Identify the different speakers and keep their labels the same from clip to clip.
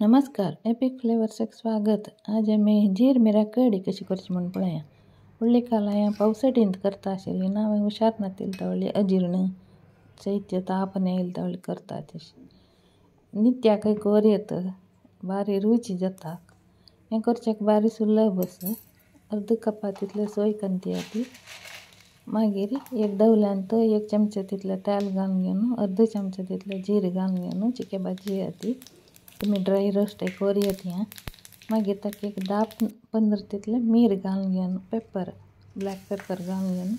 Speaker 1: नमस्कार, एपिक फ्लेवर्सक स्वागत. आज आमी जीर मिरा कडी कशी करची म्हणून पळया. उरली कालां पावसाळींत करता आशिल्ली ना हांवें हुशार नातिल तवळी अजीर्ण चैत्य तापन येईल तवळी करता तशी नित्याक एक वर येता बारी रुची जाता. हें करचेक बारी सुलभ आसा. अर्द कपा तितले सोय कांती ती मागीर एक दवल्यान तो एक चमचे तितले तेल घालून घेवन अर्द चमचे तितले जीर घालून घेवन चिके भाजी ती तुमी ड्राय रोस्ट एक वर येता मागीर ताका एक 10-15 तितले मीर घालून घेवन पेपर ब्लॅक पेपर घालून घेवन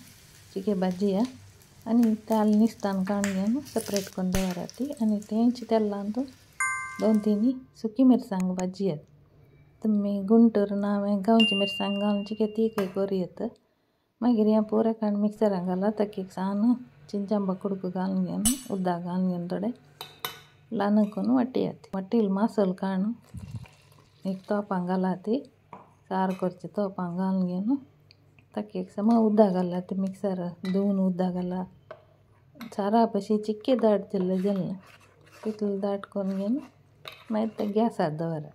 Speaker 1: चिके भाजी आनी तेल निसतान काडून घेवन सेपरेट करून दवरा ती आनी तेंच तेलान तो 2-3 सुकी मिरसांग भाजी तुमी गुंटूर ना हांवें गांवची मिरसांग घालून चिके ती एक वर येता. मागीर हें पुरे काडून मिक्सरान घाला ताका एक सान चिंचांबा कुडको घालून घेवन उदक घालून घेवन थोडे ल्हान करून वाटेल मासल काडून एक तोपां घाला ती सार करचे तोपां घालून घेवन ताका एक सम उदक घाला ती मिक्सर धुवन उदक घाला सारा अशी चिक्के दाट जाल्ले जालें तितले दाट करून घेवन मागीर ते गॅसार दवरा.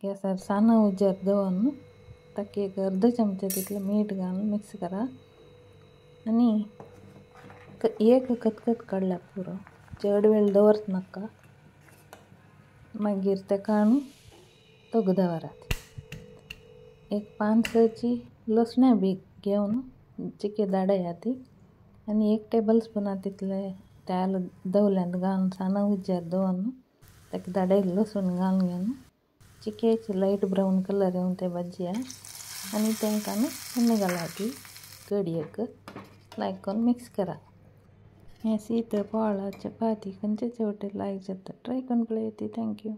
Speaker 1: गॅसार साना उजार दवरून ताका एक अर्द चमचे तितले मीठ घालून मिक्स करा आनी एक खतखत काडल्या पुरो चड वेळ दवरच नाका. मागीर ते काडून तोग दवरात. एक 5-6 लसणां बी घेवन चिके धाडया ती आनी 1 टेबल-स्पून तितले तेल दवल्यांत घालून साना उजार दवरून ताका धाडे लसूण घालून घेवन चिकेची लायट ब्रावन कलर येवन ते भाजी आनी तांकां आनी घाला ती कडयेक लायक करून मिक्स करा. हें शीत पोळा चपाती खंयचे वाटेन लायक जाता. ट्राय करून पळय ती. थँक्यू.